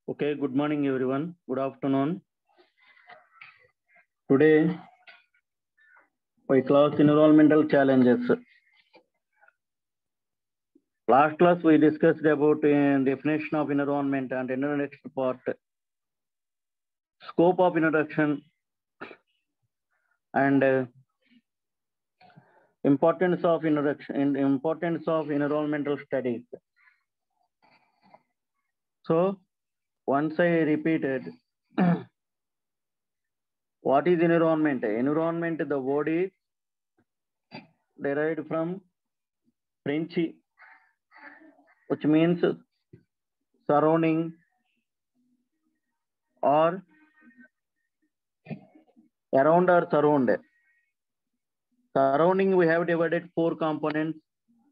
Okay, good morning everyone. Good afternoon. Today we class environmental challenges. Last class we discussed about definition of environment, and in the next part scope of introduction and importance of environmental studies. So once I repeated what is environment? Environment, the word is derived from French, which means surrounding or around or surround. Surrounding, we have divided 4 components,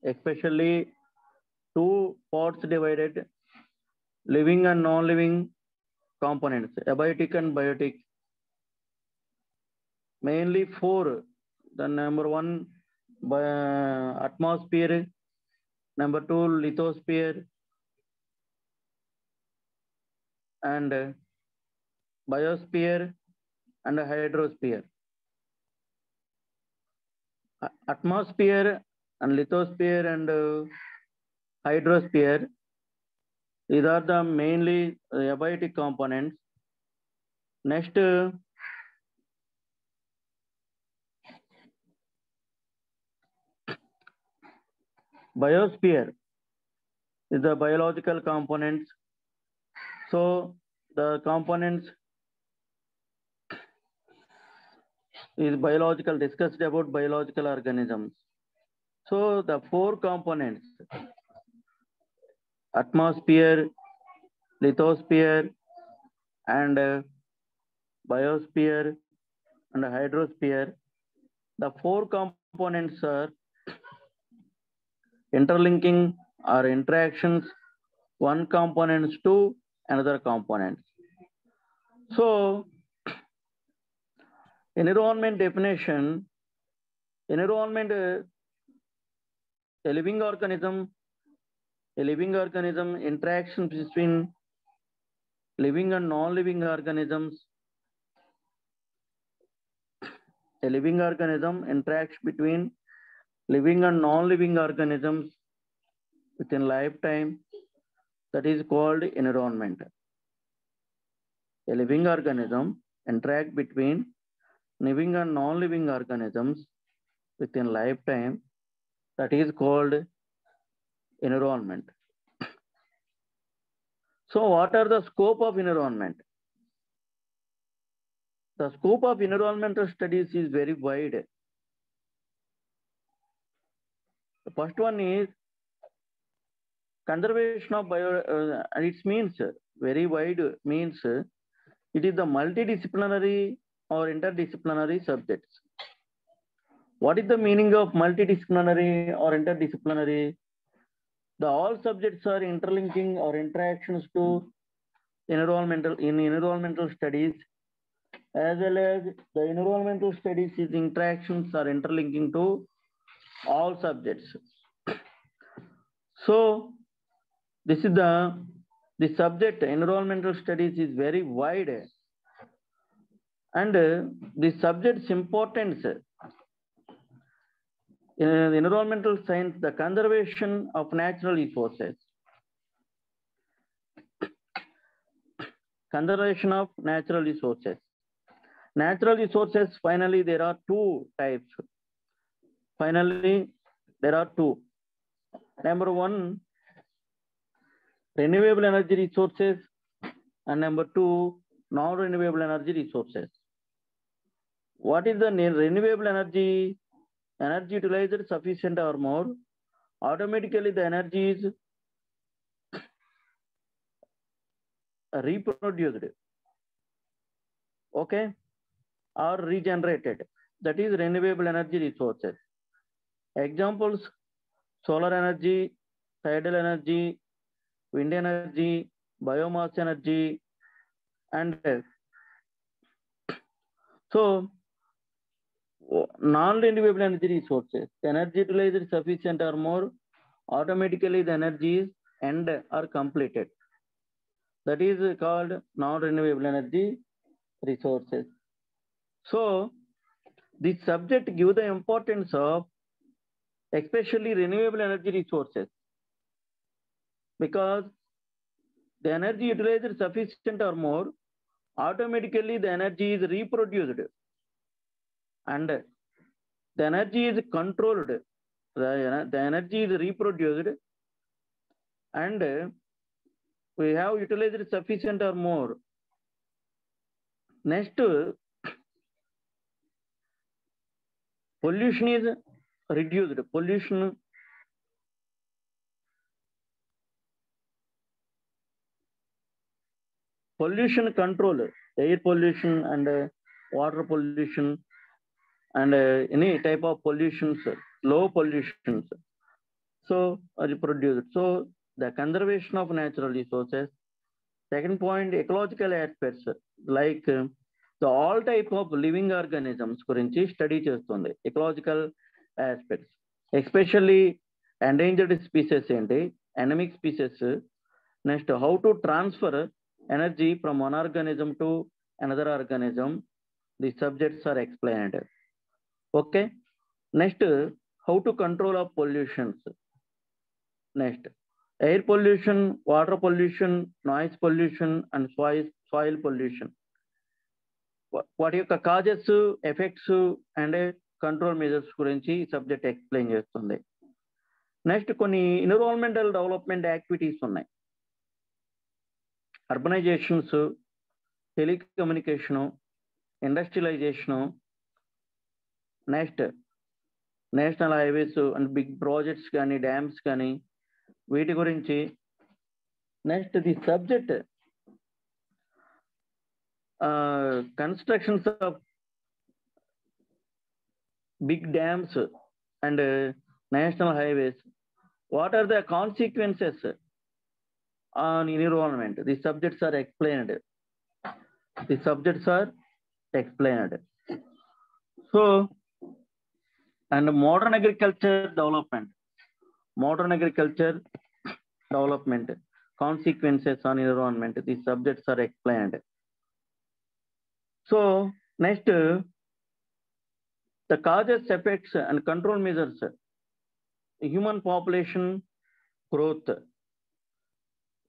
especially 2 parts divided, living and non-living components, abiotic and biotic. Mainly 4. The number 1, atmosphere, number 2, lithosphere, and biosphere and hydrosphere. Atmosphere and lithosphere and hydrosphere, these are the mainly abiotic components. Next, biosphere is the biological components. So the components is biological, discussed about biological organisms. So the 4 components, atmosphere, lithosphere, and biosphere and hydrosphere, the 4 components are interlinking or interactions one components to another components. So environment definition, environment, a living organism interactions between living and non-living organisms. A living organism interacts between living and non-living organisms within lifetime. That is called environment. A living organism interact between living and non-living organisms within lifetime. That is called environment. So what are the scope of environment? The scope of environmental studies is very wide. The first one is conservation of it means very wide, means it is the multidisciplinary or interdisciplinary subjects. What is the meaning of multidisciplinary or interdisciplinary? The all subjects are interlinking or interactions to environmental studies, as well as the environmental studies is interactions are interlinking to all subjects. So this is the subject environmental studies is very wide, and the subject's importance in environmental science, the conservation of natural resources. Conservation of natural resources. Natural resources, finally, there are 2 types. Finally, there are 2. Number 1, renewable energy resources, and number 2, non-renewable energy resources. What is the renewable energy? Energy utilized sufficient or more, automatically the energy is reproduced, okay, or regenerated. That is renewable energy resources. Examples: solar energy, tidal energy, wind energy, biomass energy, and so non-renewable energy resources. The energy utilized sufficient or more, automatically the energy is end or completed. that is called non-renewable energy resources. So this subject give the importance of especially renewable energy resources, because the energy utilized sufficient or more, automatically the energy is reproduced and the energy is controlled. The energy is reproduced and we have utilized sufficient or more. Next, pollution is reduced. Pollution control, air pollution and water pollution and any type of pollutions, low pollutions. So reproduced. So the conservation of natural resources. Second point, ecological aspects like the all type of living organisms గురించి study చేస్తుంది. Ecological aspects especially endangered species ఏంటి, endemic species, next how to transfer energy from one organism to another organism. These subjects are explained. Okay. Next, how to control of pollutions. Next, air pollution, water pollution, noise pollution and soil pollution. What యొక్క causes, effects and control measures గురించి subject explain చేస్తుంది. Next కొన్ని environmental development activities ఉన్నాయి. Urbanisations, telecommunication, industrialisation, next national highways and big projects కానీ dams కానీ వీటి గురించి. Next the subject constructions of big dams and national highways, what are the consequences on environment. The subjects are explained. So, and modern agriculture development, consequences on environment. These subjects are explained. So next, the causes, effects and control measures. Human population growth.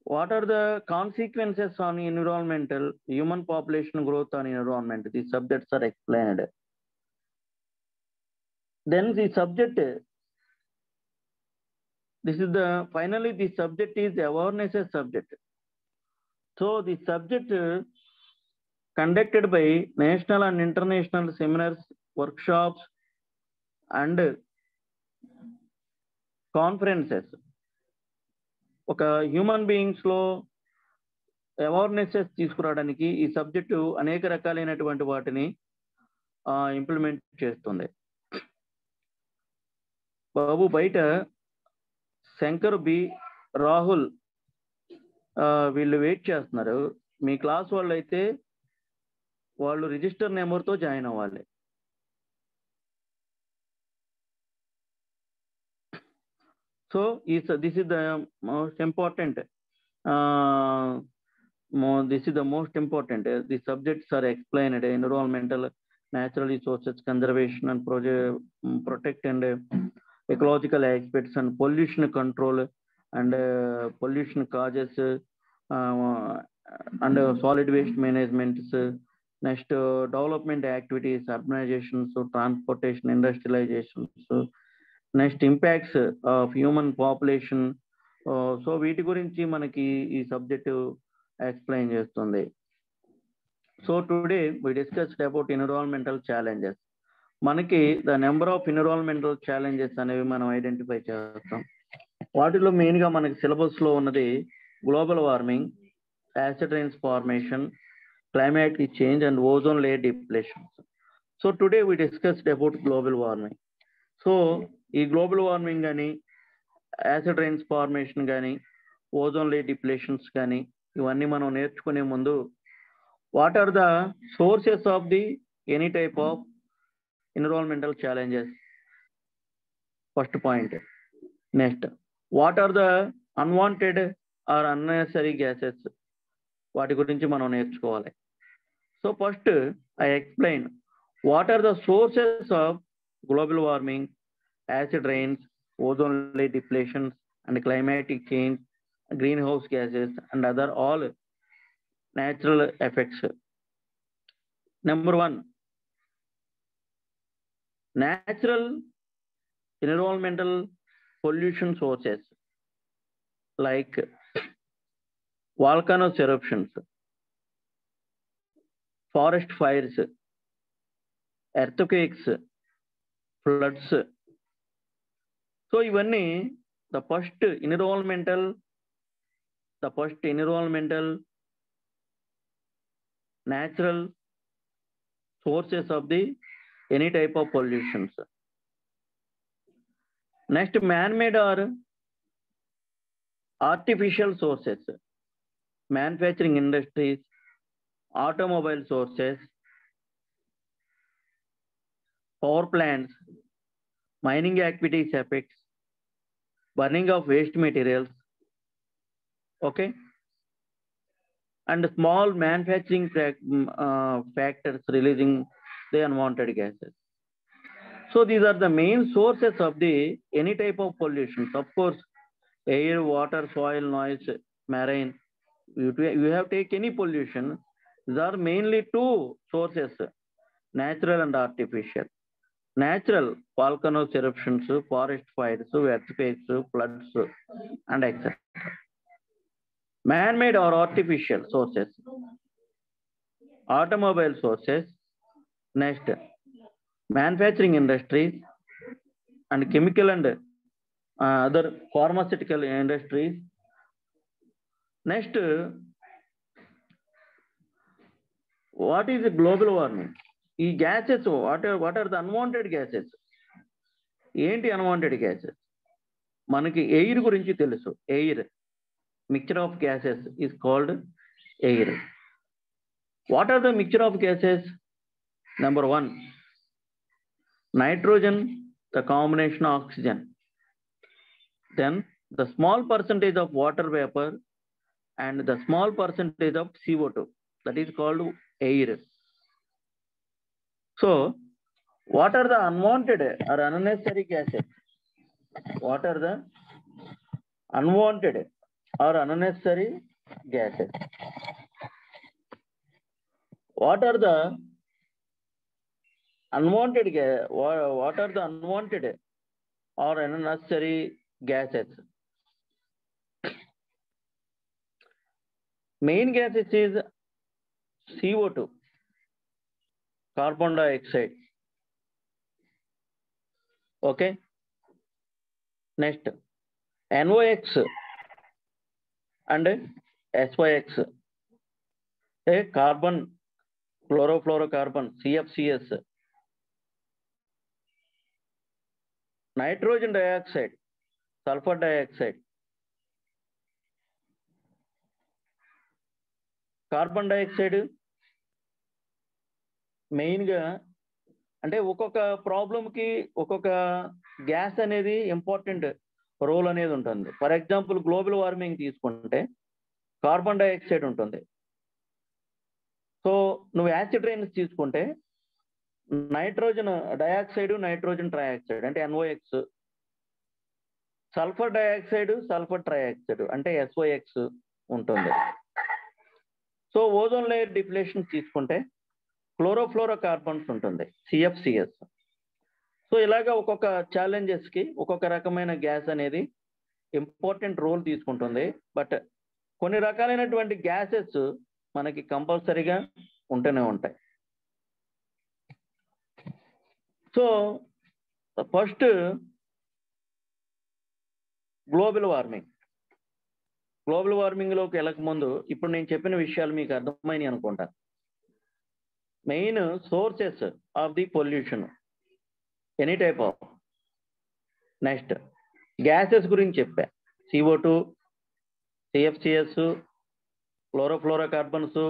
What are the consequences on environmental, human population growth on environment? These subjects are explained. Then the subject, finally the subject is the awareness subject. So the subject conducted by national and international seminars, workshops and conferences. ఒక human beings లో awarenesses తీసుకురావడానికి ఈ subject అనేక రకాలైనటువంటి వాటిని implement చేస్తుంది. బాబు బయట Shankar B, Rahul వీళ్ళు వెయిట్ చేస్తున్నారు. మీ క్లాస్ వాళ్ళు అయితే వాళ్ళు రిజిస్టర్ నెంబర్తో జాయిన్ అవ్వాలి. So this is the most important. This is the most important. The subjects are explained: environmental, natural resources conservation and protect and ecological aspects and pollution control and pollution causes and solid waste management. Next, development activities, urbanization, so transportation, industrialization. So next impacts of human population. So వీటి గురించి మనకి ఈ subject explain చేస్తుంది. So today we discussed about environmental challenges. మనకి the number of environmental challenges అనేవి మనం identify చేస్తాం. వాటిలో మెయిన్గా మనకి సిలబస్లో ఉన్నది global warming, acid rains formation, climatic change and ozone layer depletion. So today we discussed about global warming. So ఈ గ్లోబల్ వార్మింగ్ కానీ, యాసిడ్ రైన్స్ ఫార్మేషన్ కానీ, ఓజోన్ లేయర్ డిప్లేషన్స్ కానీ ఇవన్నీ మనం నేర్చుకునే ముందు what are the sources of the any type of environmental challenges, first point. Next, what are the unwanted or unnecessary gases. వాటి గురించి మనం నేర్చుకోవాలి. So first I explain what are the sources of global warming, acid rains, ozone layer depletions and climatic change, green house gases and other all natural effects. Number one, natural environmental pollution sources like volcano eruptions, forest fires, earthquakes, floods. So ivanni the first environmental natural sources of the any type of pollutions. Next, man-made or artificial sources, manufacturing industries, automobile sources, power plants, mining activities effects, burning of waste materials, okay, and small manufacturing factors releasing the unwanted gases. So these are the main sources of the any type of pollution. Of course, air, water, soil, noise, marine, you have take any pollution. These are mainly two sources, natural and artificial. Natural, volcano eruptions, forest fires, earthquakes, floods, and etc. Man-made or artificial sources, automobile sources, next manufacturing industries and chemical and other pharmaceutical industries. Next, what is global warming? ఈ gases, what are the unwanted gases? ఏంటి unwanted gases? మనకి air గురించి తెలుసు. Air mixture of gases is called air. What are the mixture of gases? Number one, nitrogen, the combination of oxygen. Then the small percentage of water vapor and the small percentage of CO2, that is called air. So what are the unwanted or unnecessary gases? What are the unwanted or unnecessary gases? What are the unwanted what are the unwanted or unnecessary gases? Main gases is CO2, carbon dioxide, okay. Next, NOx and SYX, a carbon, chlorofluorocarbon, CFCs, nitrogen dioxide, sulfur dioxide, carbon dioxide మెయిన్గా అంటే ఒక్కొక్క ప్రాబ్లంకి ఒక్కొక్క gas అనేది important role అనేది ఉంటుంది. For example global warming తీసుకుంటే carbon dioxide ఉంటుంది. సో నువ్వు యాసిడ్ రైన్స్ తీసుకుంటే నైట్రోజన్ డయాక్సైడ్, నైట్రోజన్ ట్రైఆక్సైడ్ అంటే NOx, sulphur dioxide, sulphur trioxide అంటే SOX ఉంటుంది. సో ఓజోన్ లేయర్ డిప్లేషన్ తీసుకుంటే క్లోరోఫ్లోరోకార్బన్స్ ఉంటుంది, CFCs. సో ఇలాగా ఒక్కొక్క ఛాలెంజెస్కి ఒక్కొక్క రకమైన గ్యాస్ అనేది ఇంపార్టెంట్ రోల్ తీసుకుంటుంది. బట్ కొన్ని రకాలైనటువంటి గ్యాసెస్ మనకి కంపల్సరీగా ఉంటూనే ఉంటాయి. So first global warming. Global వార్మింగ్లోకి వెళ్ళక ముందు ఇప్పుడు నేను చెప్పిన విషయాలు మీకు అర్థమైనవి అనుకుంటా. Main sources of the pollution, any type of. Next gases గురించి చెప్పా. CO2, CFCs, chlorofluorocarbons,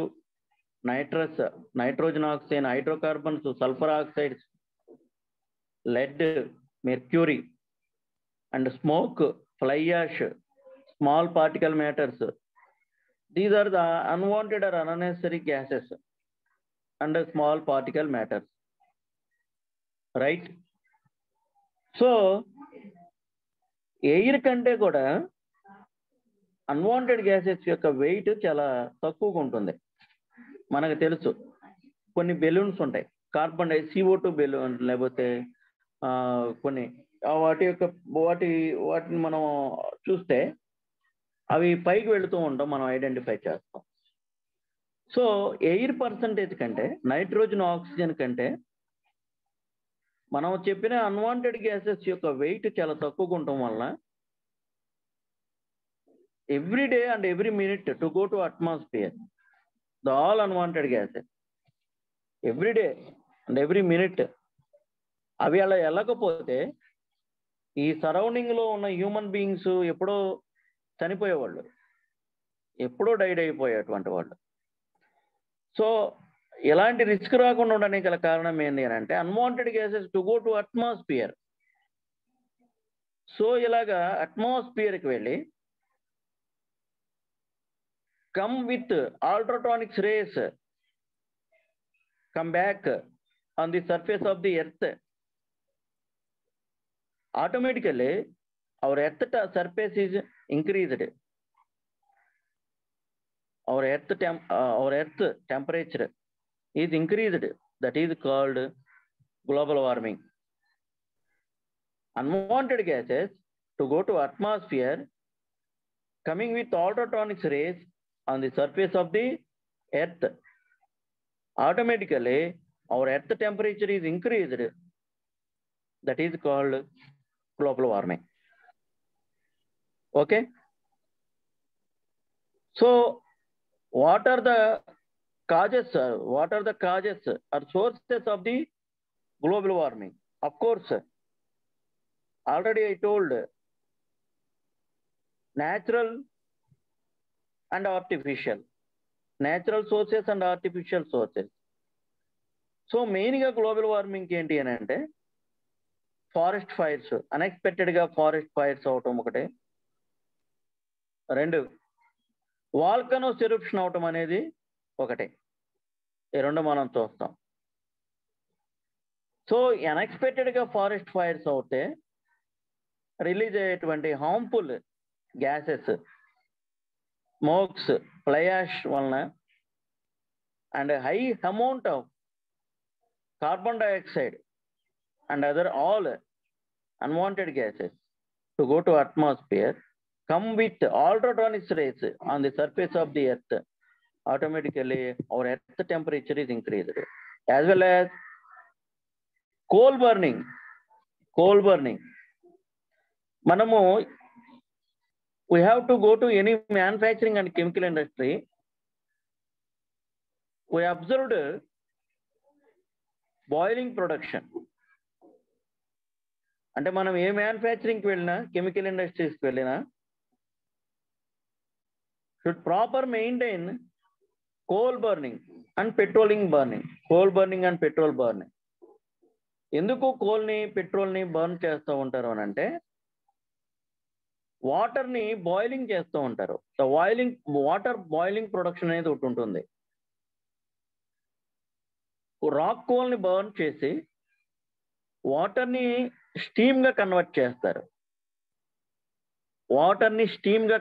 nitrogen oxide, hydrocarbons, sulphur oxides, lead, mercury, and smoke, fly ash, small particle matters, These are the unwanted or unnecessary gases and small particle matters, right? So air కంటే కూడా unwanted gases యొక్క wait చాలా తక్కువగా ఉంటుంది. మనకు తెలుసు కొన్ని balloons ఉంటాయి, కార్బన్ CO2 బెలూన్, లేకపోతే కొన్ని వాటిని మనం చూస్తే అవి పైకి వెళుతూ ఉంటాం, మనం ఐడెంటిఫై చేస్తాం. సో ఎయిర్ పర్సంటేజ్ కంటే నైట్రోజన్, ఆక్సిజన్ కంటే మనం చెప్పిన అన్వాంటెడ్ గ్యాసెస్ యొక్క వెయిట్ చాలా తక్కువగా ఉండటం వల్ల every day and every minute to go to atmosphere the all unwanted gases every day and every minute అవి అలా వెళ్ళకపోతే ఈ సరౌండింగ్ లో ఉన్న హ్యూమన్ బీయింగ్స్ ఎప్పుడో చనిపోయేవాళ్ళు, ఎప్పుడో డైడ్ అయిపోయేటువంటి వాళ్ళు. సో ఎలాంటి రిస్క్ రాకుండా ఉండడానికి గల కారణం ఏంటి అని అంటే unwanted gases to go to atmosphere. So ఇలాగా అట్మాస్ఫియర్కి వెళ్ళి come with ultrasonic rays, come back on the surface of the earth. Automatically our earth surface is increased, our earth temperature is increased. That is called global warming. Unwanted gases to go to atmosphere coming with ultrasonic rays on the surface of the earth, automatically our earth temperature is increased. That is called global warming. Okay, so what are the causes or sources of the global warming? Of course, already I told, natural and artificial, natural sources and artificial sources. So మెయిన్గా global warming ఏంటి అని అంటే forest fires, అన్ఎక్స్పెక్టెడ్గా forest fires అవటం ఒకటి, రెండు volcanoes eruption అవటం అనేది ఒకటి. ఈ రెండు మనం చూస్తాం. సో అన్ఎక్స్పెక్టెడ్గా ఫారెస్ట్ ఫైర్స్ అవుతే రిలీజ్ అయ్యేటువంటి harmful gases, smokes, fly ash వలన and high amount of carbon dioxide and other all unwanted gases to go to atmosphere come with ultrasonic rays on the surface of the earth, automatically our earth temperature is increased. As well as coal burning. Manamu, we have to go to any manufacturing and chemical industry. We observed boiling production. అంటే మనం ఏ మ్యానుఫ్యాక్చరింగ్కి వెళ్ళినా, chemical ఇండస్ట్రీస్కి వెళ్ళినా should proper maintain coal burning and patrolling burning. Petrol burning. ఎందుకు కోల్ని, పెట్రోల్ని burn చేస్తూ ఉంటారు అని అంటే వాటర్ని బాయిలింగ్ చేస్తూ ఉంటారు. వాటర్ బాయిలింగ్ ప్రొడక్షన్ అనేది ఒకటి ఉంటుంది. రాక్ కోల్ని బర్న్ చేసి వాటర్ని స్టీమ్గా కన్వర్ట్ చేస్తారు. వాటర్ని స్టీమ్గా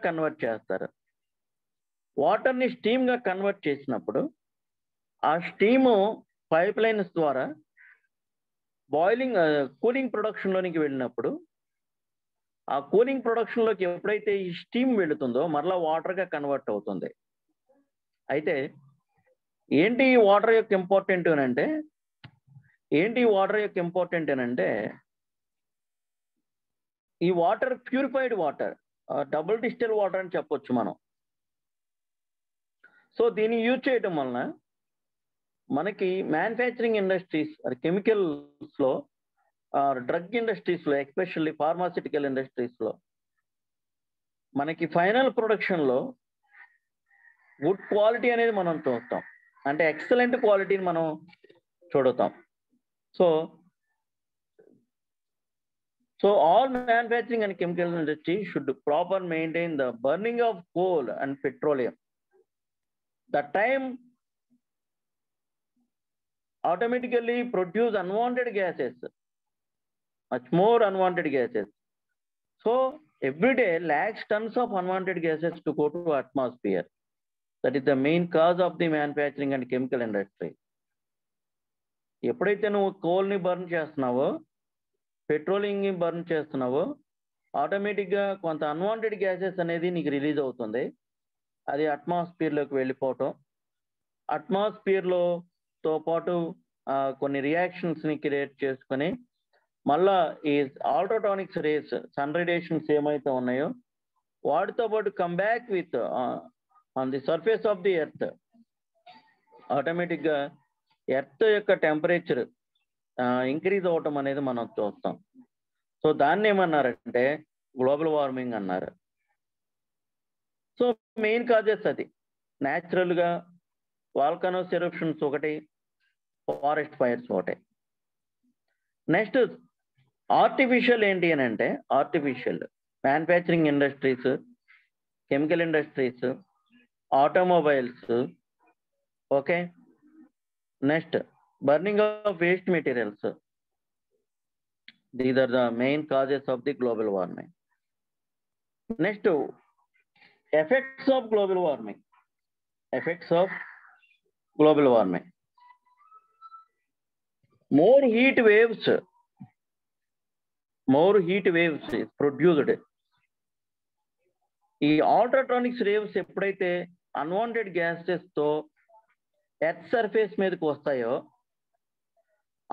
కన్వర్ట్ చేసినప్పుడు ఆ స్టీము పైప్ లైన్స్ ద్వారా కూలింగ్ ప్రొడక్షన్లోనికి వెళ్ళినప్పుడు ఆ కూలింగ్ ప్రొడక్షన్లోకి ఎప్పుడైతే ఈ స్టీమ్ వెళుతుందో మరలా వాటర్గా కన్వర్ట్ అవుతుంది. అయితే ఏంటి ఈ వాటర్ యొక్క ఇంపార్టెంట్ అని అంటే ఈ water purified water, double distil water అని చెప్పొచ్చు మనం. సో దీన్ని యూజ్ చేయటం వలన మనకి మ్యానుఫ్యాక్చరింగ్ ఇండస్ట్రీస్, కెమికల్స్లో, డ్రగ్ ఇండస్ట్రీస్లో, ఎస్పెషల్లీ ఫార్మాసిటికల్ ఇండస్ట్రీస్లో మనకి ఫైనల్ ప్రొడక్షన్లో గుడ్ క్వాలిటీ అనేది మనం చూస్తాం. అంటే ఎక్సలెంట్ క్వాలిటీని మనం చూడతాం. So all manufacturing and chemical industry should proper maintain the burning of coal and petroleum. the time automatically produce unwanted gases, much more unwanted gases. So every day lakhs tons of unwanted gases to go to atmosphere. That is the main cause of the manufacturing and chemical industry. ఎప్పుడైతే నువ్వు కోల్ని burn చేస్తున్నావో, పెట్రోలింగ్ని burn చేస్తున్నావో, ఆటోమేటిక్గా కొంత unwanted gases అనేది నీకు release అవుతుంది. అది అట్మాస్ఫియర్లోకి వెళ్ళిపోవటం, అట్మాస్ఫియర్తో పాటు కొన్ని రియాక్షన్స్ని క్రియేట్ చేసుకొని మళ్ళా ఈ ఆల్ట్రాటానిక్స్ రేస్, సన్ రేడియేషన్స్ ఏమైతే ఉన్నాయో వాటితో పాటు come back with on the surface of the earth. ఆటోమేటిక్గా ఎర్త్ యొక్క టెంపరేచర్ ఇంక్రీజ్ అవ్వటం అనేది మనం చూస్తాం. సో దాన్ని ఏమన్నారంటే గ్లోబల్ వార్మింగ్ అన్నారు. సో మెయిన్ కాజెస్ అది న్యాచురల్గా వాల్కనోస్ ఎరప్షన్స్ ఒకటి, ఫారెస్ట్ ఫైర్స్ ఒకటి. నెక్స్ట్ ఆర్టిఫిషియల్ ఏంటి అని అంటే, artificial manufacturing industries, chemical industries, automobiles. Okay, next burning of waste materials. These are the main causes of the global warming. Next effects of global warming. Effects of global warming. More heat waves is produced. ఈ ఆల్ట్రాట్రానిక్స్ రేవ్స్ ఎప్పుడైతే unwanted gases తో earth surface మీదకి వస్తాయో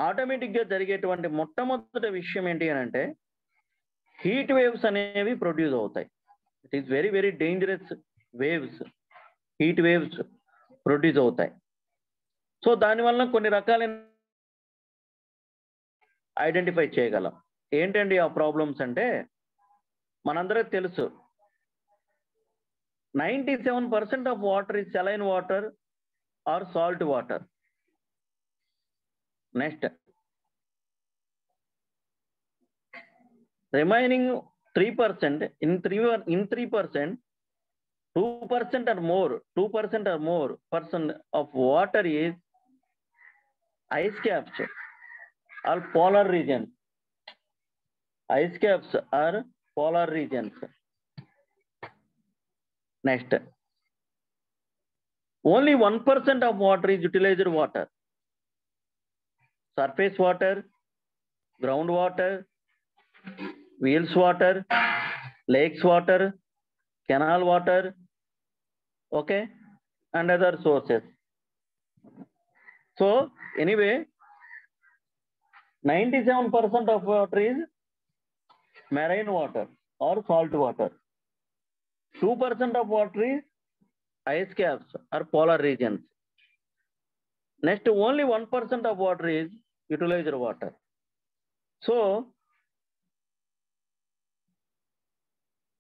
ఆటోమేటిక్గా జరిగేటువంటి మొట్టమొదటి విషయం ఏంటి అని అంటే హీట్ వేవ్స్ అనేవి ప్రొడ్యూస్ అవుతాయి. It is very very dangerous waves, heat waves produce అవుతాయి. సో దానివల్ల కొన్ని రకాలైన ఐడెంటిఫై చేయగలం. ఏంటండి ఆ ప్రాబ్లమ్స్ అంటే, మనందరికీ తెలుసు 97% of water is saline water or salt water. Next remaining 3%, in 3%, 2% or more percent of water is ice caps or polar regions. Ice caps are polar regions. Next, only 1% of water is utilized water. Surface water, groundwater, wheels water, lakes water, canal water, okay, and other sources. So anyway, 97% of water is marine water or salt water. 2% of water is ice caps or polar regions. Next, only 1% of water is utilized water. So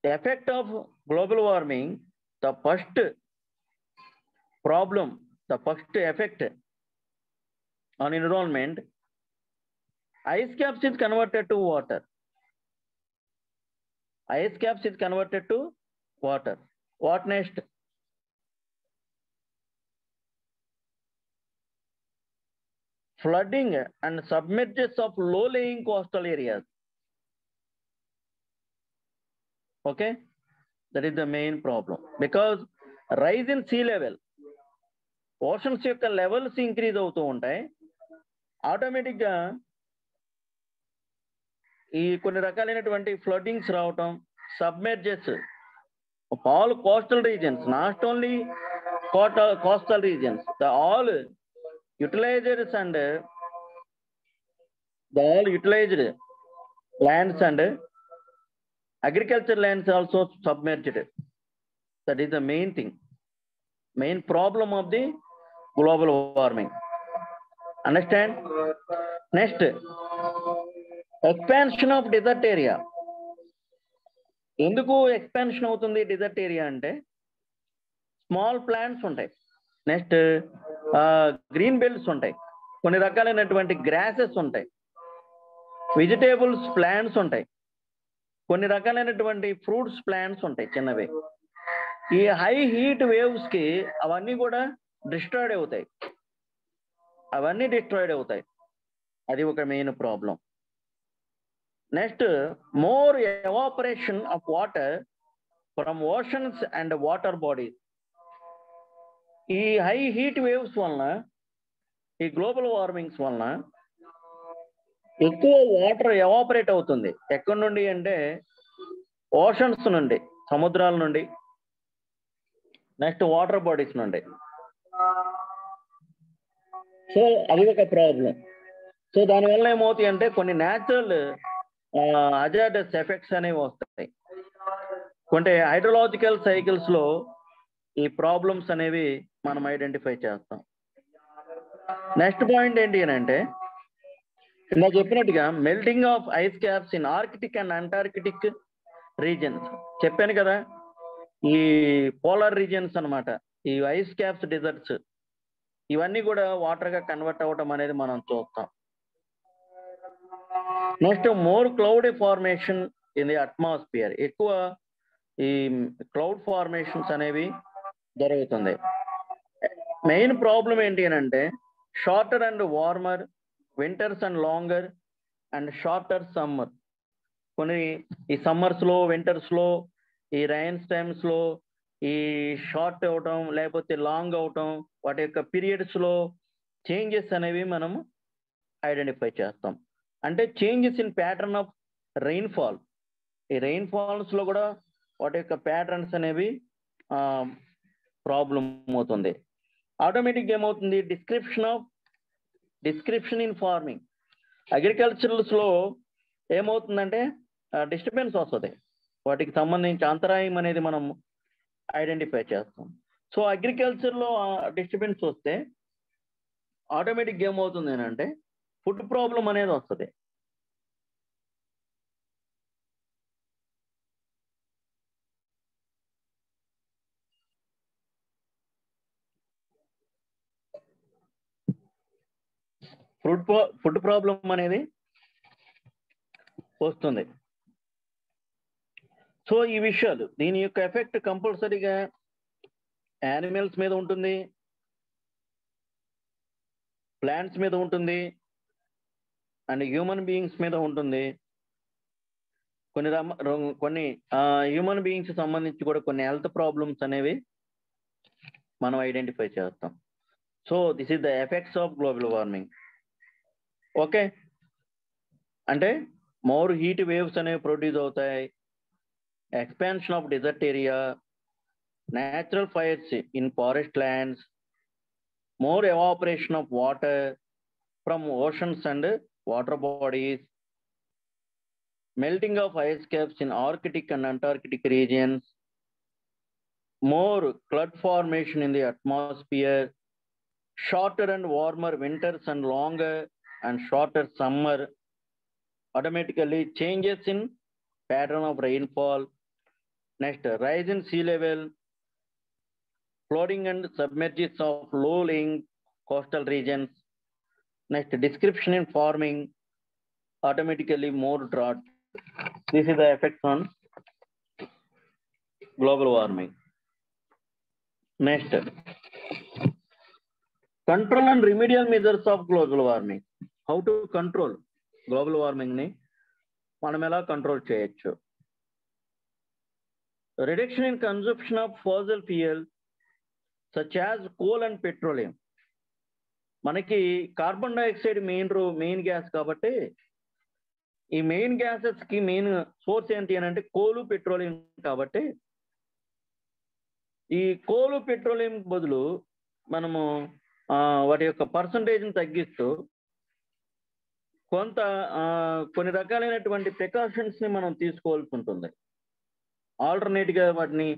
the effect of global warming, the first problem, the first effect on environment, ice caps is converted to water. Ice caps is converted to water. What next? Flooding and submerges of low-lying coastal areas. Okay, that is the main problem, because rise in sea level, oceans యొక్క levels increase అవుతూ ఉంటాయి. ఆటోమేటిక్గా ఈ కొన్ని రకాలైనటువంటి ఫ్లడ్డింగ్స్ రావటం, సబ్మెర్జెస్ of all coastal regions, not only coastal regions, the all utilizers and the all utilized lands and agriculture lands also submerged. That is the main thing, main problem of the global warming. Understand? Next, expansion of desert area. ఎందుకు expansion అవుతుంది desert area అంటే, small plants ఉంటాయి, next green belts ఉంటాయి, కొన్ని రకాలైనటువంటి grasses ఉంటాయి, vegetables plants ఉంటాయి, కొన్ని రకాలైనటువంటి ఫ్రూట్స్ ప్లాంట్స్ ఉంటాయి చిన్నవి. ఈ హై హీట్ వేవ్స్ కి అవన్నీ కూడా డిస్ట్రాయిడ్ అవుతాయి, అది ఒక main problem. Next, more evaporation of water from oceans and water bodies. ఈ హై హీట్ వేవ్స్ వలన, ఈ గ్లోబల్ వార్మింగ్స్ వలన ఎక్కువ వాటర్ ఎవాపరేట్ అవుతుంది. ఎక్కడి నుండి అంటే ఓషన్స్ నుండి, సముద్రాల నుండి, నెక్స్ట్ వాటర్ బాడీస్ నుండి. సో అది ఒక ప్రాబ్లం. సో దానివల్ల ఏమవుతాయి అంటే కొన్ని న్యాచురల్ హజార్డస్ ఎఫెక్ట్స్ అనేవి వస్తాయి. కొన్ని హైడ్రలాజికల్ సైకిల్స్ లో ఈ ప్రాబ్లమ్స్ అనేవి మనం ఐడెంటిఫై చేస్తాం. నెక్స్ట్ పాయింట్ ఏంటి అని అంటే, ఇలా చెప్పినట్టుగా melting of ice caps in Arctic and Antarctic reasons. చెప్పాను కదా, ఈ పోలార్ రీజన్స్ అన్నమాట, ఈ ఐస్ క్యాప్స్, డిజర్ట్స్, ఇవన్నీ కూడా వాటర్ గా కన్వర్ట్ అవ్వటం అనేది మనం చూస్తాం. Next, more cloud formation in the atmosphere. ఎక్కువ ఈ క్లౌడ్ ఫార్మేషన్స్ అనేవి జరుగుతుంది. మెయిన్ ప్రాబ్లం ఏంటి అని అంటే, shorter and warmer winters and longer and shorter summer. కొన్ని ఈ సమ్మర్స్ లో, వింటర్స్ లో, ఈ రైన్స్ టైమ్స్ లో ఈ షార్ట్ అవటం లేకపోతే లాంగ్ అవటం, వాటి యొక్క పీరియడ్స్ లో చేంజెస్ అనేవి మనం ఐడెంటిఫై చేస్తాం. అంటే changes in pattern of rainfall. ఈ రెయిన్ఫాల్స్ లో కూడా వాటి యొక్క ప్యాటర్న్స్ అనేవి ప్రాబ్లం అవుతుంది. ఆటోమేటిక్గా ఏమవుతుంది, డిస్క్రిప్షన్ ఇన్ ఫార్మింగ్, అగ్రికల్చరల్స్ లో ఏమవుతుందంటే డిస్టర్బెన్స్ వస్తుంది. వాటికి సంబంధించి అంతరాయం అనేది మనం ఐడెంటిఫై చేస్తాం. సో అగ్రికల్చర్లో డిస్టర్బెన్స్ వస్తే ఆటోమేటిక్గా ఏమవుతుంది అంటే ఫుడ్ ప్రాబ్లం అనేది వస్తుంది. ఫుడ్ ప్రాబ్లం అనేది వస్తుంది. సో ఈ విషయాలు, దీని యొక్క ఎఫెక్ట్ కంపల్సరీగా యానిమల్స్ మీద ఉంటుంది, ప్లాంట్స్ మీద ఉంటుంది, అండ్ హ్యూమన్ బీయింగ్స్ మీద ఉంటుంది. కొన్ని హ్యూమన్ బీయింగ్స్ సంబంధించి కూడా కొన్ని హెల్త్ ప్రాబ్లమ్స్ అనేవి మనం ఐడెంటిఫై చేస్తాం. So this is the effects of global warming. Okay, అంటే మోర్ హీట్ వేవ్స్ అనేవి ప్రొడ్యూస్ అవుతాయి, expansion of dessert area, natural fires in forest lands, more evaporation of water from oceans and water bodies, melting of ice caps in Arctic and Antarctic regions, more cloud formation in the atmosphere, shorter and warmer winters and longer and shorter summer, automatically changes in pattern of rainfall. Next, rise in sea level, flooding and submerges of low-lying coastal regions. Next, description in farming, automatically more drought. This is the effects on global warming. Next, control and remedial measures of global warming. How to control global warming ni మనం ఎలా control చేయొచ్చు? Reduction in consumption of fossil fuel such as coal and petroleum. మనకి carbon dioxide main gas కాబట్టి ఈ main gases కి main source ఏంటి అని అంటే కోలు, పెట్రోలియం కాబట్టి ఈ కోలు, పెట్రోలియం బదులు మనము వాటి యొక్క పర్సంటేజ్ని తగ్గిస్తూ కొన్ని రకాలైనటువంటి ప్రికాషన్స్ ని మనం తీసుకోవాల్సి ఉంటుంది. ఆల్టర్నేట్ గా వాటిని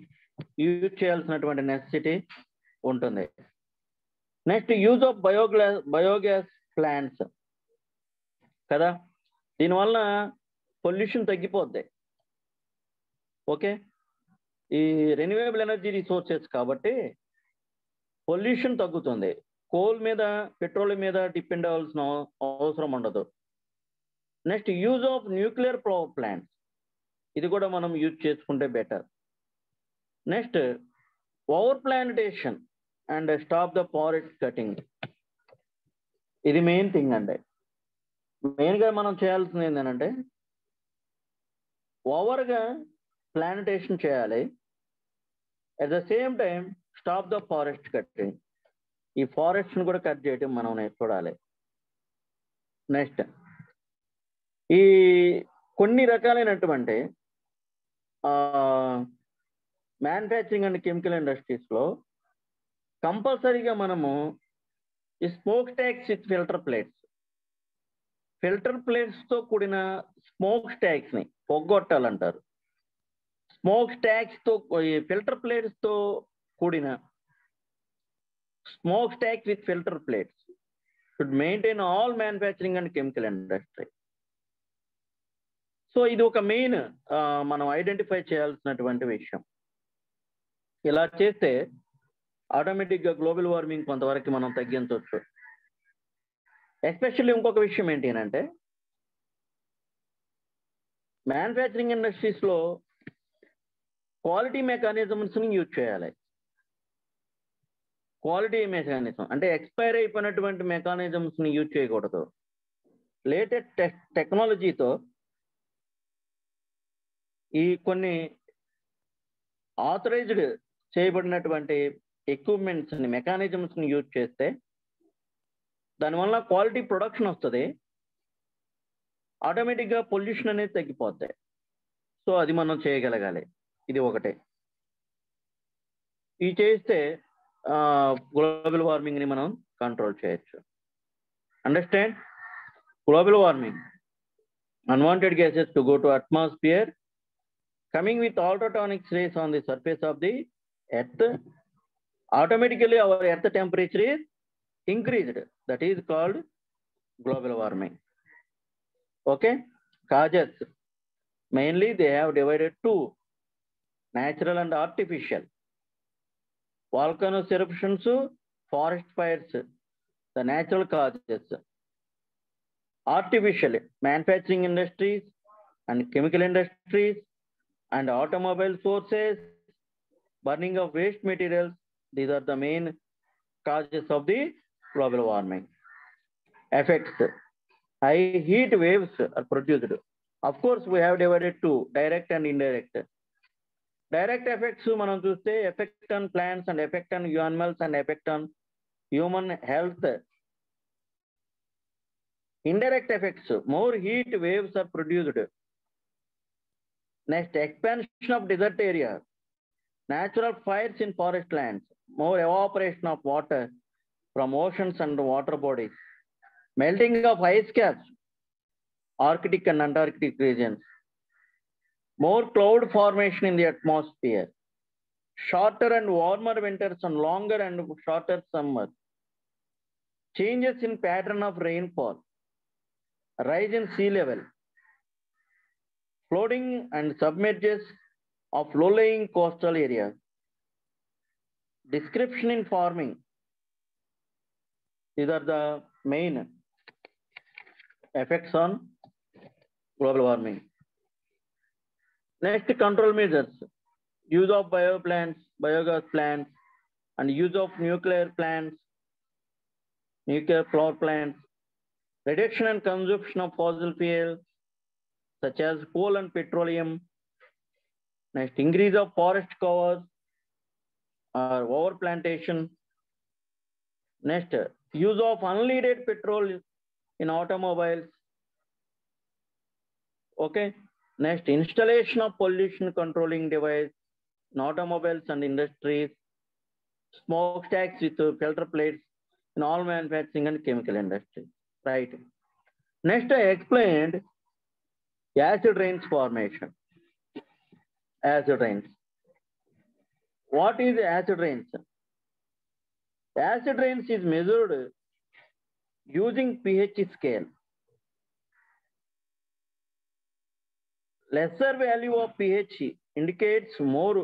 యూజ్ చేయాల్సినటువంటి నెసెసిటీ ఉంటుంది. Next, use of biogas plants కదా, దీనివల్ల పొల్యూషన్ తగ్గిపోద్ది. ఓకే, ఈ రెన్యూవబుల్ ఎనర్జీ రిసోర్సెస్ కాబట్టి పొల్యూషన్ తగ్గుతుంది. కోల్ మీద, పెట్రోల్ మీద డిపెండ్ అవ్వాల్సిన అవసరం ఉండదు. Next, use of nuclear power plants, ఇది కూడా మనం యూజ్ చేసుకుంటే better. Next, Overplantation and stop the forest cutting. ఇది మెయిన్ థింగ్ అండి. మెయిన్గా మనం చేయాల్సింది ఏంటంటే ఓవర్గా ప్లాంటేషన్ చేయాలి. At the same time stop the forest cutting. ఈ ఫారెస్ట్ని కూడా కట్ చేయడం మనం చూడాలి. నెక్స్ట్ ఈ కొన్ని రకాలైనటువంటి మ్యానుఫ్యాక్చరింగ్ అండ్ కెమికల్ ఇండస్ట్రీస్లో కంపల్సరీగా మనము ఈ స్మోక్ స్టాక్స్ విత్ ఫిల్టర్ ప్లేట్స్తో కూడిన స్మోక్ స్టాక్స్ని పొగ్గొట్టాలంటారు. స్మోక్ స్టాక్స్తో ఫిల్టర్ ప్లేట్స్తో కూడిన smoke stock with filter plates should maintain all manufacturing and chemical industry. So ఇది ఒక మెయిన్ మనం ఐడెంటిఫై చేయాల్సినటువంటి విషయం. ఇలా చేస్తే ఆటోమేటిక్గా గ్లోబల్ వార్మింగ్ కొంతవరకు మనం తగ్గించవచ్చు. ఎస్పెషల్లీ ఇంకొక విషయం ఏంటి అంటే మ్యానుఫ్యాక్చరింగ్ ఇండస్ట్రీస్లో క్వాలిటీ మెకానిజమ్స్ని యూజ్ చేయాలి. క్వాలిటీ మెకానిజం అంటే ఎక్స్పైర్ అయిపోయినటువంటి మెకానిజమ్స్ని యూజ్ చేయకూడదు. లేటెస్ట్ టెక్నాలజీతో ఈ కొన్ని ఆథరైజ్డ్ చేయబడినటువంటి ఎక్విప్మెంట్స్ని మెకానిజమ్స్ని యూజ్ చేస్తే దానివల్ల క్వాలిటీ ప్రొడక్షన్ వస్తుంది, ఆటోమేటిక్గా పొల్యూషన్ అనేది తగ్గిపోతాయి. సో అది మనం చేయగలగాలి. ఇది ఒకటే. ఇది చేస్తే గ్లోబల్ వార్మింగ్ని మనం కంట్రోల్ చేయొచ్చు. Understand? Global warming, unwanted gases to go to atmosphere coming with ultrasonic rays on the surface of the earth, automatically our earth temperature is increased. That is called global warming. Okay, causes mainly they have divided two: natural and artificial. Volcano eruptions, forest fires, the natural causes. Artificial, manufacturing industries and chemical industries and automobile sources, burning of waste materials. These are the main causes of the global warming. Effects: high heat waves are produced. Of course, we have divided two: direct and indirect. Direct effects మనం చూస్తే effect on plants and effect on animals and effect on human health. Indirect effects: more heat waves are produced. Next, expansion of desert areas, natural fires in forest lands, more evaporation of water from oceans and water bodies, melting of ice caps, Arctic and Antarctic regions, more cloud formation in the atmosphere, shorter and warmer winters and longer and shorter summers, changes in pattern of rainfall, rise in sea level, flooding and submerges of low-lying coastal areas. Description in farming. These are the main effects on global warming. Next, control measures: use of bioplants, biogas plants, and use of nuclear plants, nuclear power plants, reduction and consumption of fossil fuels such as coal and petroleum. Next, increase of forest covers or overplantation. Next, use of unleaded petrol in automobiles. Okay. Next, installation of pollution controlling device in automobiles and industries, smokestacks with filter plates in all manufacturing and chemical industries. Right. Next, I explained acid rains formation. Acid rains. What is acid rains? Acid rains is measured using pH scale. Lesser value of pH indicates more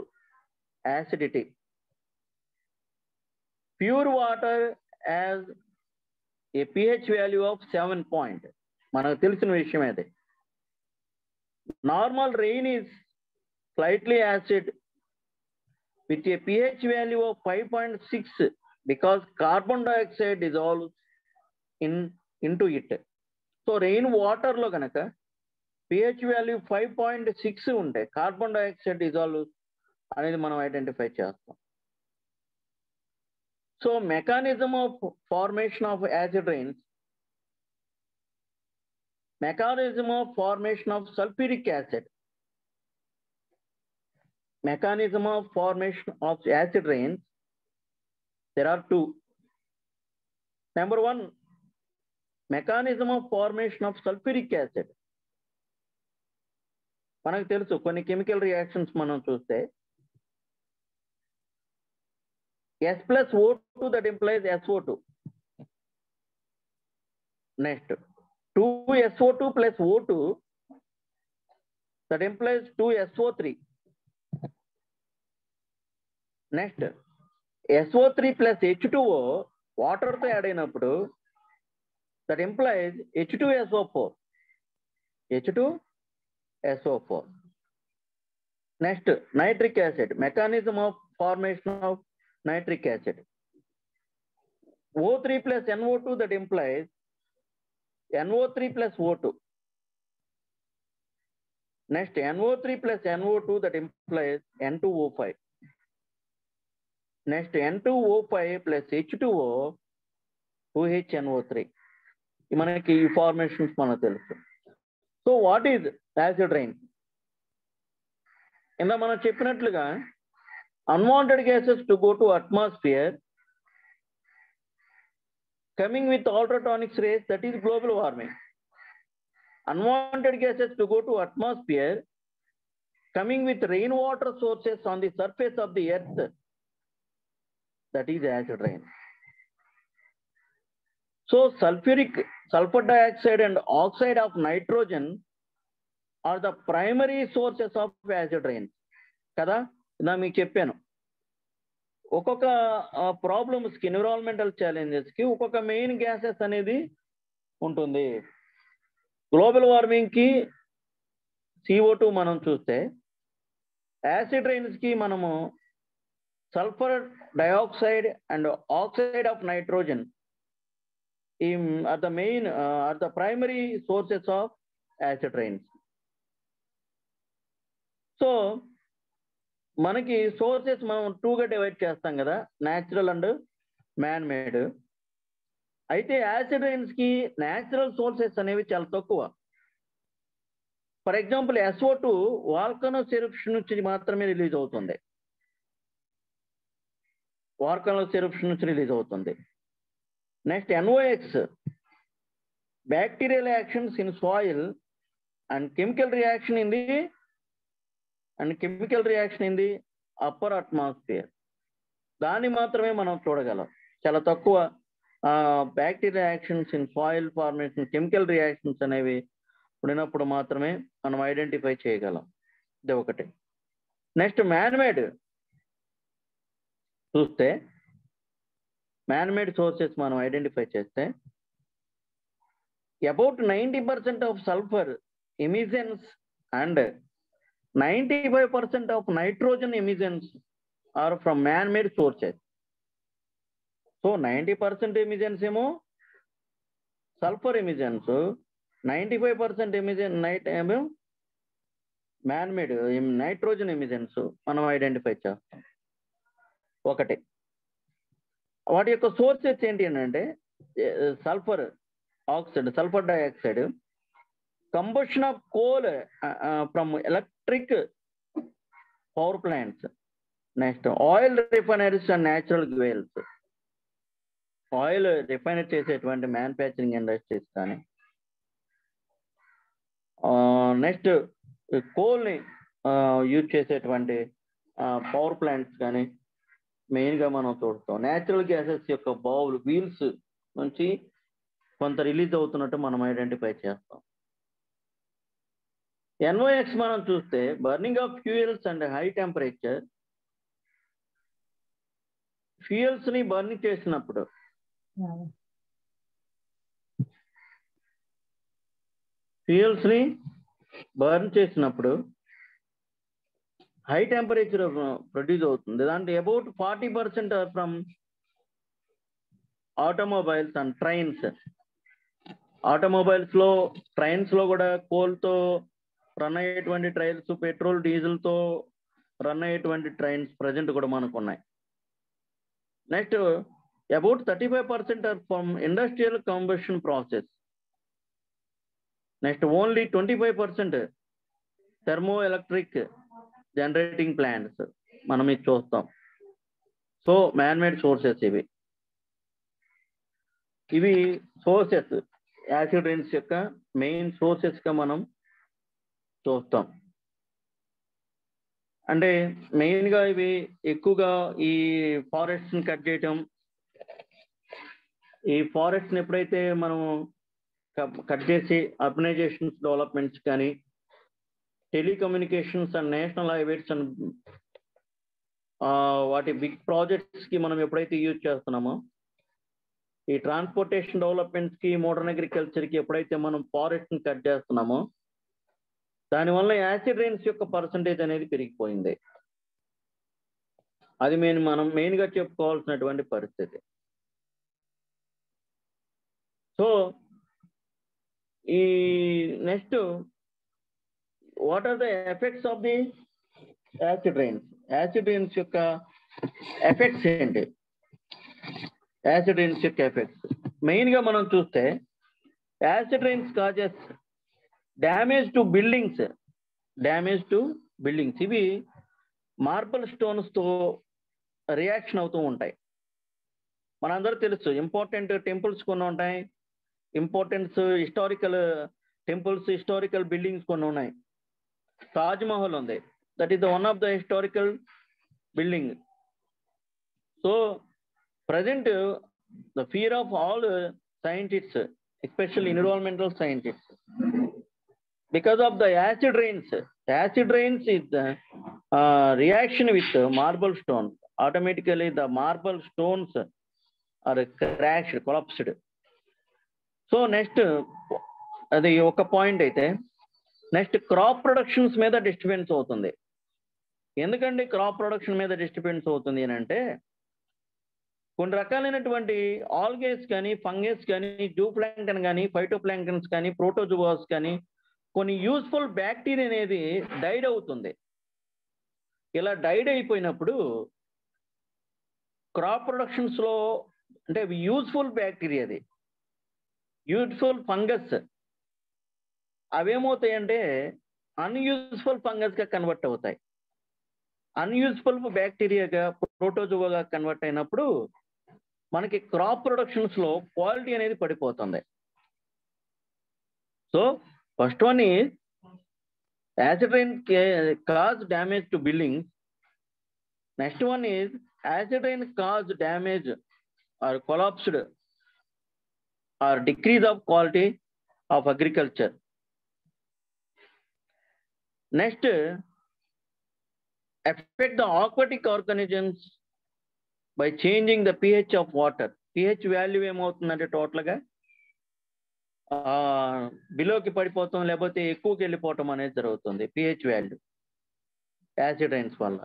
acidity. Pure water has a pH value of 7 point. మనకు తెలిసిన విషయం అది. Normal rain is slightly acid. with a pH value of 5.6 because carbon dioxide dissolves into it. So rain water lo ganaka pH value 5.6 unte carbon dioxide dissolves అనేది మనం identify చేస్తాం. So mechanism of formation of acid rains, mechanism of formation of sulfuric acid. Mechanism of formation of acid rains, there are two. Number one, mechanism of formation of sulfuric acid. మనకు తెలుసు కొన్ని chemical reactions మనం చూస్తే S plus O2 that implies SO2. Next 2SO2 plus O2 that implies 2SO3. Next SO3 plus H2O water తో add అయినప్పుడు that implies H2SO4. H2SO4. Next nitric acid, mechanism of formation of nitric acid. O3 plus NO2 that implies NO3 plus O2. Next NO3 plus NO2 that implies N2O5. Next N2O5 plus H2O 2HNO3. మనకి ఈ formations మనకు తెలుసు. So what is acid rain? ఇందా మనం చెప్పినట్లుగా unwanted gases to go to atmosphere coming with ultrasonic rays, that is global warming. Unwanted gases to go to atmosphere coming with rainwater sources on the surface of the earth, that is acid rain. So sulfur dioxide and oxide of nitrogen are the primary sources of acid rain. కదా నా మీకు చెప్పాను, ఒక్కొక్క ప్రాబ్లమ్స్కి environmental ఛాలెంజెస్కి ఒక్కొక్క main gases అనేది ఉంటుంది. Global వార్మింగ్కి CO2 మనం చూస్తే, యాసిడ్ రైన్స్కి మనము sulphur dioxide and oxide of nitrogen are the primary sources of acid rains. So మనకి సోర్సెస్ మనం 2గా డివైడ్ చేస్తాం కదా, న్యాచురల్ అండ్ మ్యాన్ మేడ్. అయితే యాసిడ్ రైన్స్కి న్యాచురల్ సోర్సెస్ అనేవి చాలా తక్కువ. For example SO2 volcanoes eruption నుంచి మాత్రమే రిలీజ్ అవుతుంది. Next NOx, bacterial actions in soil and chemical reaction in the upper atmosphere, దాన్ని మాత్రమే మనం చూడగలం. చాలా తక్కువ bacterial actions in soil formation, chemical reactions అనేవి ఉన్నప్పుడు మాత్రమే మనం ఐడెంటిఫై చేయగలం. ఇది ఒకటి. నెక్స్ట్ మ్యాన్మేడ్ చూస్తే, మ్యాన్మేడ్ సోర్సెస్ మనం ఐడెంటిఫై చేస్తే about 90% of sulphur emissions and 95% of nitrogen emissions are from manmade sources. So 90% emissions ఏమో సల్ఫర్ ఎమిషన్స్, 95% ఎమిషన్ ఏమో మ్యాన్మేడ్ నైట్రోజన్ ఎమిషన్స్ మనం ఐడెంటిఫై చేస్తాం. ఒకటి. వాటి యొక్క సోర్సెస్ ఏంటి అంటే sulphur oxide, sulphur dioxide, combustion of coal from electric power plants, next oil refineries and natural gas, oil refinery చేసేటువంటి మ్యానుఫ్యాక్చరింగ్ ఇండస్ట్రీస్ కానీ, నెక్స్ట్ కోల్ని యూజ్ చేసేటువంటి పవర్ ప్లాంట్స్ కానీ మెయిన్గా మనం చూస్తాం. న్యాచురల్ గ్యాసెస్ యొక్క బావులు, వీల్స్ నుంచి కొంత రిలీజ్ అవుతున్నట్టు మనం ఐడెంటిఫై చేస్తాం. NOx మనం చూస్తే burning of fuels and high temperature, ఫ్యూయల్స్ని బర్న్ చేసినప్పుడు హై టెంపరేచర్ ప్రొడ్యూస్ అవుతుంది. దాంట్లో about 40% from automobiles and trains. Automobiles లో, ట్రైన్స్ లో కూడా కోల్తో రన్ అయ్యేటువంటి ట్రైన్స్, పెట్రోల్ డీజిల్ తో రన్ అయ్యేటువంటి ట్రైన్స్ ప్రజెంట్ కూడా మనకు ఉన్నాయి. Next about 35% are from industrial combustion process. Next only 25% thermo electric generating plants మనం ఇది చూస్తాం. సో మ్యాన్మేడ్ సోర్సెస్ ఇవి సోర్సెస్, యాసిడ్ రైన్స్ యొక్క మెయిన్ సోర్సెస్ గా మనం చూస్తాం. అంటే మెయిన్ గా ఇవి ఎక్కువగా ఈ ఫారెస్ట్ ని కట్ చేయటం, ఈ ఫారెస్ట్ ని ఎప్పుడైతే మనం కట్ చేసి అర్బనైజేషన్స్ డెవలప్మెంట్స్ కానీ, telecommunications and national highways and వాటి బిగ్ ప్రాజెక్ట్స్ కి మనం ఎప్పుడైతే యూజ్ చేస్తున్నామో, ఈ ట్రాన్స్పోర్టేషన్ డెవలప్మెంట్స్ కి, మోడర్న్ అగ్రికల్చర్ కి ఎప్పుడైతే మనం ఫారెస్ట్ ని కట్ చేస్తున్నామో, దానివల్ల యాసిడ్ రైన్స్ యొక్క పర్సంటేజ్ అనేది పెరిగిపోయింది. అది మనం మెయిన్ గా చెప్పుకోవాల్సినటువంటి పరిస్థితి. సో ఈ next what are the effects of the acid rains? Acid rains యొక్క ఎఫెక్ట్స్ ఏంటి? యాసిడ్ రైన్స్ యొక్క ఎఫెక్ట్స్ మెయిన్ గా మనం చూస్తే, acid rains causes damage to buildings. ఇవి మార్బల్ స్టోన్స్ తో రియాక్షన్ అవుతూ ఉంటాయి. మనందరూ తెలుసు, ఇంపార్టెంట్ టెంపుల్స్ కొన్ని ఉంటాయి, హిస్టారికల్ టెంపుల్స్, హిస్టారికల్ బిల్డింగ్స్ కొన్ని ఉన్నాయి. తాజ్ మహల్ ఉంది, that is the one of the historical building. So present the fear of all scientists, especially environmental scientists, because of the acid rains. Acid rains is the reaction with marble stones. Automatically the marble stones are crashed, collapsed. So next అది ఒక point అయితే, next crop productions మీద disturbance అవుతుంది. ఎందుకంటే crop production మీద disturbance అవుతుంది అని అంటే, కొన్ని రకాలైనటువంటి ఆల్గేస్ కానీ, ఫంగస్ కానీ, జూప్లాంక్టన్ కానీ, ఫైటోప్లాంక్టన్స్ కానీ, ప్రోటోజువాస్ కానీ, కొన్ని యూస్ఫుల్ బ్యాక్టీరియా అనేది డైడ్ అవుతుంది. ఇలా డైడ్ అయిపోయినప్పుడు క్రాప్ ప్రొడక్షన్స్ లో, అంటే యూస్ఫుల్ బ్యాక్టీరియా, అది యూస్ఫుల్ ఫంగస్, అవేమవుతాయంటే అన్యూస్ఫుల్ ఫంగస్ గా కన్వర్ట్ అవుతాయి. అన్యూస్ఫుల్ బ్యాక్టీరియాగా, ప్రోటోజువాగా కన్వర్ట్ అయినప్పుడు మనకి క్రాప్ ప్రొడక్షన్స్ లో క్వాలిటీ అనేది పడిపోతుంది. So first one is acid rain cause damage to buildings. Next one is acid rain cause damage are collapsed or decrease of quality of agriculture. Next affect the aquatic organisms by changing the pH of water. pH value ఏమవుతుందంటే టోటల్గా బిలోకి పడిపోతాం, లేకపోతే ఎక్కువకి వెళ్ళిపోవటం అనేది జరుగుతుంది pH value acid rains వల్ల.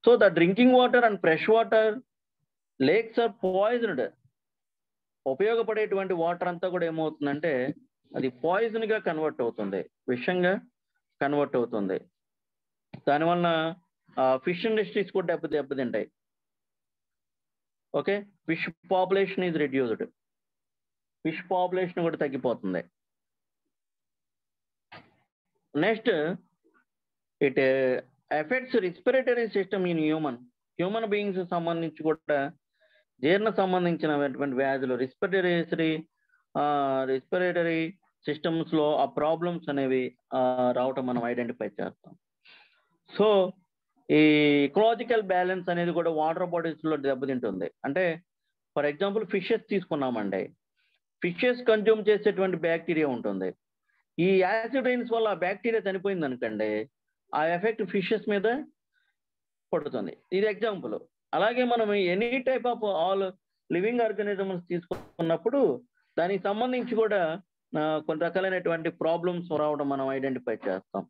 So the drinking water and fresh water lakes are poisoned. ఉపయోగపడేటువంటి water అంతా కూడా ఏమవుతుందంటే అది పాయిజన్ గా కన్వర్ట్ అవుతుంది, విషంగా కన్వర్ట్ అవుతుంది. దానివల్ల ఫిష్ ఇండస్ట్రీస్ కూడా దెబ్బతింటాయి. Okay, fish population is reduced, fish population కూడా తగ్గిపోతుంది. Next it affects respiratory system in human beings సంబంధించి కూడా, జీర్ణ సంబంధించినటువంటి వ్యాధులు, రెస్పిరేటరీ సిస్టమ్స్ లో ఆ ప్రాబ్లమ్స్ అనేవి రావటం మనం ఐడెంటిఫై చేస్తాం. సో ఈ ఇకలాజికల్ బ్యాలెన్స్ అనేది కూడా వాటర్ బాడీస్ లో దెబ్బతింటుంది. అంటే ఫర్ ఎగ్జాంపుల్ ఫిషెస్ తీసుకున్నామండి, ఫిషెస్ కన్జ్యూమ్ చేసేటువంటి బ్యాక్టీరియా ఉంటుంది. ఈ యాసిడ్ రైన్స్ వల్ల ఆ బ్యాక్టీరియా చనిపోయింది అనుకోండి, ఆ ఎఫెక్ట్ ఫిషెస్ మీద పడుతుంది. ఇది ఎగ్జాంపుల్. అలాగే మనం any type of all living organisms తీసుకున్నప్పుడు దానికి సంబంధించి కూడా కొన్ని రకాలైనటువంటి ప్రాబ్లమ్స్ రావడం మనం ఐడెంటిఫై చేస్తాం.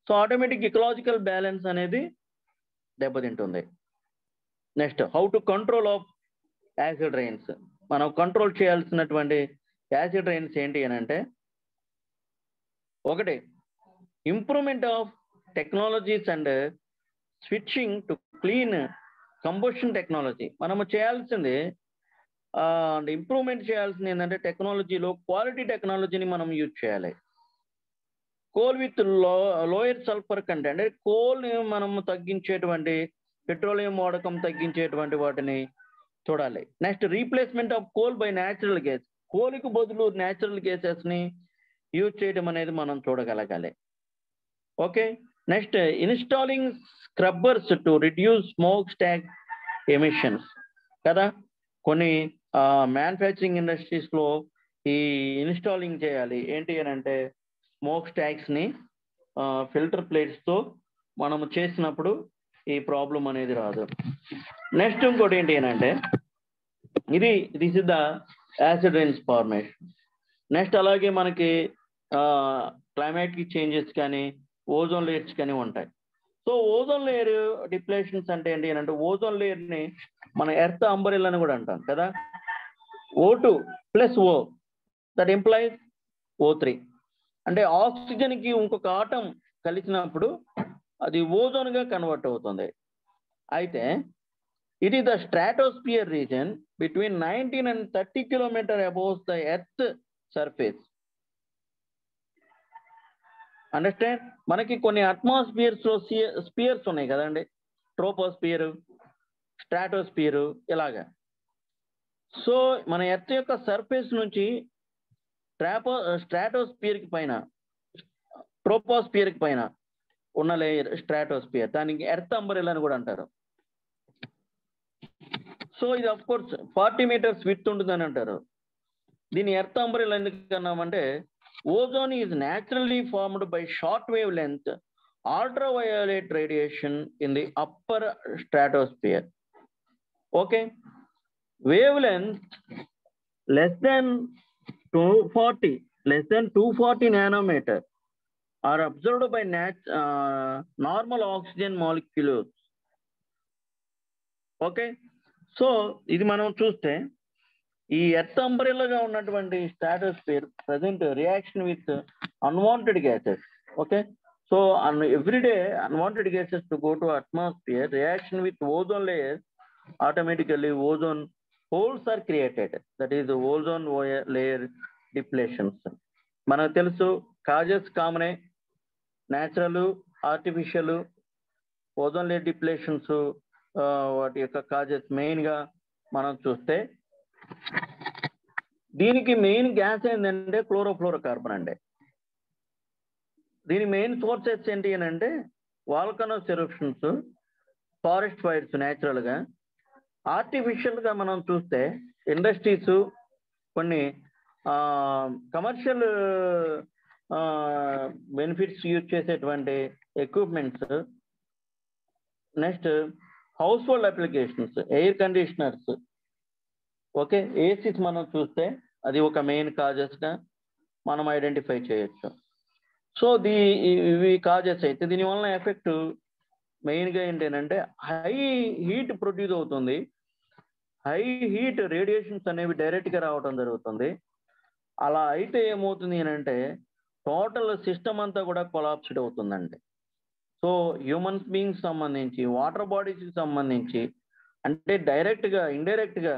సో ఆటోమేటిక్ ఇకలాజికల్ బ్యాలెన్స్ అనేది దెబ్బతింటుంది. Next, how to control of acid rains. మనం కంట్రోల్ చేయాల్సినటువంటి యాసిడ్ రైన్స్ ఏంటి అని అంటే, ఒకటి improvement of technologies and switching to clean combustion technology. మనము చేయాల్సింది ఇంప్రూవ్మెంట్ చేయాల్సింది ఏంటంటే టెక్నాలజీలో క్వాలిటీ టెక్నాలజీని మనం యూజ్ చేయాలి. Coal with lower sulphur content, అంటే కోల్ని మనము తగ్గించేటువంటి, పెట్రోలియం వాడకం తగ్గించేటువంటి వాటిని చూడాలి. Next, replacement of coal by natural gas. కోల్కి బదులు న్యాచురల్ గ్యాసెస్ని యూజ్ చేయడం అనేది మనం చూడగలగాలి. Okay. Next, installing scrubbers to reduce smoke stack emissions కదా. కొన్ని మ్యానుఫ్యాక్చరింగ్ ఇండస్ట్రీస్లో ఈ ఇన్స్టాలింగ్ చేయాలి. ఏంటి అని అంటే స్మోక్ స్టాక్స్ని ఫిల్టర్ ప్లేట్స్తో మనము చేసినప్పుడు ఈ ప్రాబ్లం అనేది రాదు. నెక్స్ట్ ఇంకోటి ఏంటి అని అంటే this is the acid rains formation. Next, అలాగే మనకి క్లైమాటిక్ చేంజెస్ కానీ ఓజోన్ లేయర్స్ కానీ ఉంటాయి. సో ఓజోన్ లేయర్ డిప్లేషన్స్ అంటే ఏంటి అని అంటే, ఓజోన్ లేయర్ని మన ఎర్త్ అంబరెల్లా అని కూడా అంటాం కదా. O2 + O, that implies O3. అంటే ఆక్సిజన్కి ఇంకొక ఆటం కలిసినప్పుడు అది ఓజోన్గా కన్వర్ట్ అవుతుంది. అయితే it is the stratosphere reason between 19 and 30 kilometers above the earth surface. Understand? మనకి కొన్ని అట్మాస్ఫియర్స్లో స్పియర్స్ ఉన్నాయి కదండి, ట్రోపోస్పియర్, స్ట్రాటోస్పియర్ ఇలాగా. సో మన ఎర్త్ యొక్క సర్ఫేస్ నుంచి స్ట్రాటోస్పియర్కి పైన, ట్రోపోస్పియర్కి పైన ఉన్న లేయర్ స్ట్రాటోస్పియర్, దానికి ఎర్త్ అంబరెల్లా అని కూడా అంటారు. సో ఇది అఫ్ కోర్స్ 40 meters విడ్త్ ఉంటుందని అంటారు. దీని ఎర్త్ అంబరెల్లా ఎందుకు అన్నామంటే, ozone is naturally formed by short wave length ultraviolet radiation in the upper stratosphere. Okay, wavelength less than 240 nanometer are observed by normal oxygen molecules. Okay. So ఇది మనం చూస్తే ఈ earth అంబరెల్లాగా ఉన్నటువంటి stratosphere present reaction with unwanted gases. Okay. So every day unwanted gases to go to atmosphere, reaction with ozone layer, automatically ozone holes are created. That is the ozone layer depletions. Manaku telusu causes common, natural, artificial. Ozone layer depletions వాటి యొక్క causes main గా మనం చూస్తే దీనికి main gas ఏంటంటే chlorofluorocarbon అండి. దీని main sources ఏంటి అని అంటే వాల్కనోస్ ఎరప్షన్స్, ఫారెస్ట్ ఫైర్స్ న్యాచురల్గా. ఆర్టిఫిషియల్గా మనం చూస్తే ఇండస్ట్రీస్, కొన్ని కమర్షియల్ బెనిఫిట్స్ యూజ్ చేసేటువంటి equipments. Next, house hold applications, air conditioners. Okay. ACs మనం చూస్తే అది ఒక మెయిన్ కాజెస్గా మనం ఐడెంటిఫై చేయొచ్చు. సో ఇవి కాజెస్ అయితే దీనివల్ల ఎఫెక్ట్ మెయిన్గా ఏంటంటే హై హీట్ ప్రొడ్యూస్ అవుతుంది. హై హీట్ రేడియేషన్స్ అనేవి డైరెక్ట్గా రావడం జరుగుతుంది. అలా అయితే ఏమవుతుంది అని అంటే టోటల్ సిస్టమ్ అంతా కూడా కొలాప్స్డ్ అవుతుందండి. సో హ్యూమన్స్ బీయింగ్స్ సంబంధించి, వాటర్ బాడీస్కి సంబంధించి, అంటే డైరెక్ట్గా ఇండైరెక్ట్గా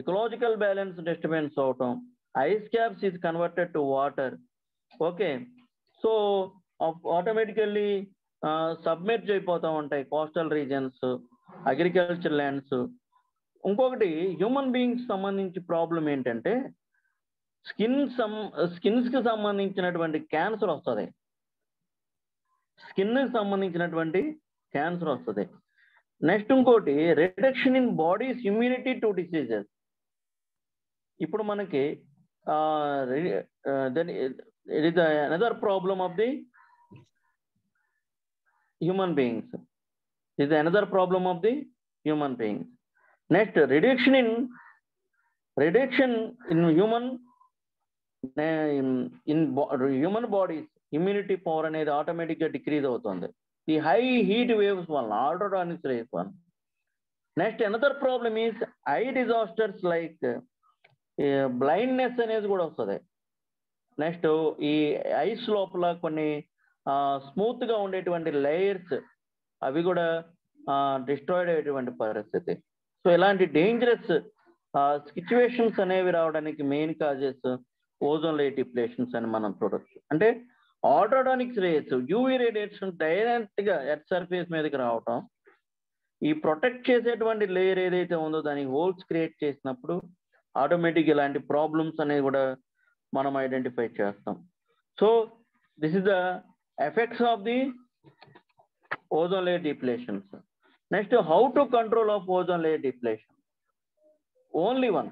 ఎకలాజికల్ బ్యాలెన్స్ డిస్టర్బెన్స్ అవటం, ice caps is converted to water. Okay. So automatically submerge అయిపోతూ ఉంటాయి కోస్టల్ రీజన్స్, అగ్రికల్చర్ ల్యాండ్స్. ఇంకొకటి హ్యూమన్ బీయింగ్స్ సంబంధించి ప్రాబ్లం ఏంటంటే స్కిన్స్కి సంబంధించినటువంటి క్యాన్సర్ వస్తుంది. స్కిన్కి సంబంధించినటువంటి క్యాన్సర్ వస్తుంది. నెక్స్ట్ ఇంకోటి reduction in bodies immunity to diseases. ఇప్పుడు మనకి it is another problem of the human beings. It is another problem of the human beings. Next, reduction in human bodies immunity power అనేది ఆటోమేటిక్గా decrease అవుతుంది ఈ high heat waves వల్ల ఆల్ట్రాడానిక్స్ race వల్ల. Next another problem is I disasters like blindness అనేది కూడా వస్తుంది. Next ఈ ఐస్ లోపల కొన్ని స్మూత్గా ఉండేటువంటి లేయర్స్ అవి కూడా డిస్ట్రాయిడ్ అయ్యేటువంటి పరిస్థితి. సో ఇలాంటి డేంజరస్ సిచ్యువేషన్స్ అనేవి రావడానికి main causes ozone layer depletions అని మనం చూడొచ్చు. అంటే ఆల్ట్రాడానిక్స్ రేస్ యూవీ రేడియేషన్ డైరెక్ట్గా ఎర్త్ సర్ఫేస్ మీదకి రావటం, ఈ ప్రొటెక్ట్ చేసేటువంటి లేయర్ ఏదైతే ఉందో దానికి హోల్స్ క్రియేట్ చేసినప్పుడు ఆటోమేటిక్ ఇలాంటి ప్రాబ్లమ్స్ అనేవి కూడా మనం ఐడెంటిఫై చేస్తాం. So this is the effects of the ozone layer depletions. Next how to control of ozone layer depletion. Only one,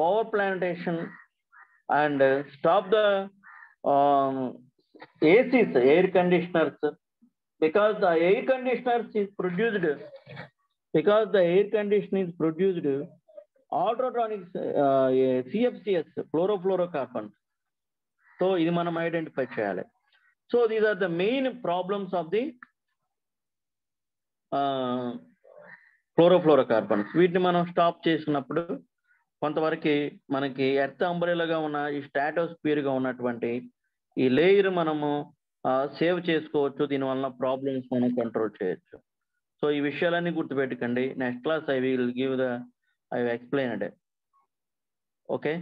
over plantation and stop the ACs, air conditioners, because the air conditioners is produced, because the air conditioner is produced ultrasonics, CFCs, chlorofluorocarbons. So ఇది మనం identify చేయాలి. So these are the main problems of the chlorofluorocarbons. వీటిని మనం stop చేసినప్పుడు కొంతవరకు మనకి earth అంబ్రెలాగా ఉన్న ఈ స్ట్రాటోస్ఫియర్గా ఉన్నటువంటి ఈ లేయర్ మనము సేవ్ చేసుకోవచ్చు. దీనివల్ల ప్రాబ్లమ్స్ మనం కంట్రోల్ చేయొచ్చు. సో ఈ విషయాలన్నీ గుర్తుపెట్టుకోండి. Next class I will give the I explained. Okay,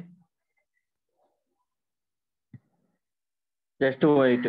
just wait.